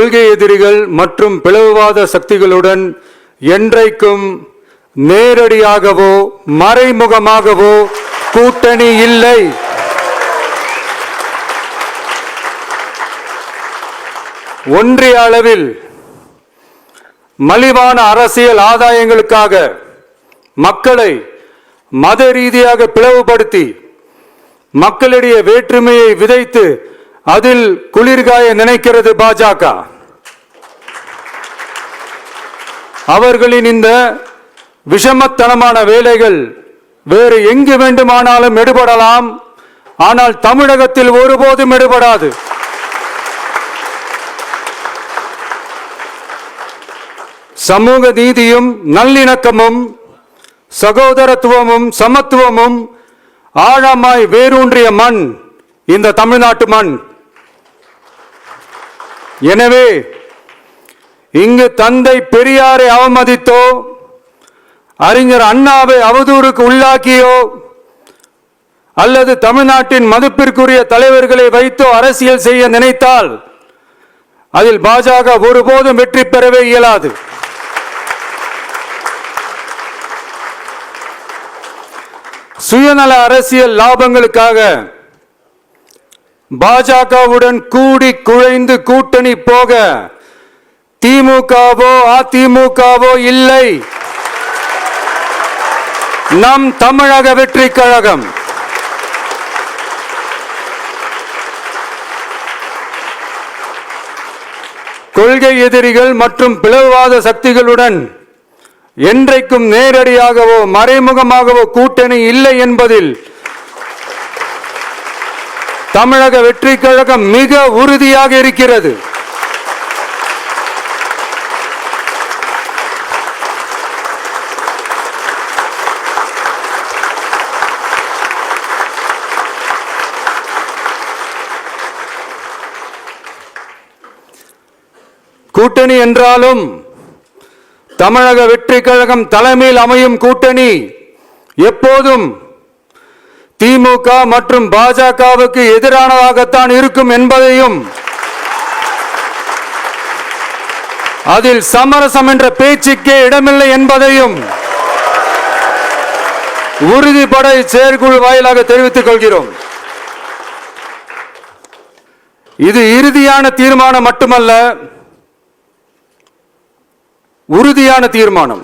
கொள்கை எதிரிகள் மற்றும் பிளவுவாத சக்திகளுடன் என்றைக்கும் நேரடியாகவோ மறைமுகமாகவோ கூட்டணி இல்லை. ஒன்றிய அளவில் மலிவான அரசியல் ஆதாயங்களுக்காக மக்களை மத ரீதியாக பிளவுபடுத்தி மக்களிடையே வேற்றுமையை விதைத்து அதில் குளிர்காய நினைக்கிறது பாஜக. அவர்களின் இந்த விஷமத்தனமான வேலைகள் வேறு எங்கு வேண்டுமானாலும் எடுபடலாம், ஆனால் தமிழகத்தில் ஒருபோதும் எடுபடாது. சமூக நீதியும் நல்லிணக்கமும் சகோதரத்துவமும் சமத்துவமும் ஆழமாய் வேரூன்றிய மண் இந்த தமிழ்நாட்டு மண். எனவே இங்கு தந்தை பெரியாரை அவமதித்தோ அறிஞர் அண்ணாவை அவதூறுக்கு உள்ளாக்கியோ அல்லது தமிழ்நாட்டின் மதிப்பிற்குரிய தலைவர்களை வைத்தோ அரசியல் செய்ய நினைத்தால் அதில் பாஜக ஒருபோதும் வெற்றி பெறவே இயலாது. சுயநல அரசியல் லாபங்களுக்காக பாஜகவுடன் கூடி குழைந்து கூட்டணி போக திமுகவோ அதிமுகவோ இல்லை. நம் தமிழக வெற்றி கழகம் கொள்கை எதிரிகள் மற்றும் பிளவுவாத சக்திகளுடன் என்றைக்கும் நேரடியாகவோ மறைமுகமாகவோ கூட்டணி இல்லை என்பதில் தமிழக வெற்றி கழகம் மிக உறுதியாக இருக்கிறது. கூட்டணி என்றாலும் தமிழக வெற்றி கழகம் தலைமையில் அமையும் கூட்டணி எப்போதும் திமுக மற்றும் பாஜகவுக்கு எதிரானதாகத்தான் இருக்கும் என்பதையும் அதில் சமரசம் என்ற பேச்சுக்கே இடமில்லை என்பதையும் உறுதிபட செயற்குழு வாயிலாக தெரிவித்துக் கொள்கிறோம். இது இறுதியான தீர்மானம் மட்டுமல்ல, உறுதியான தீர்மானம்.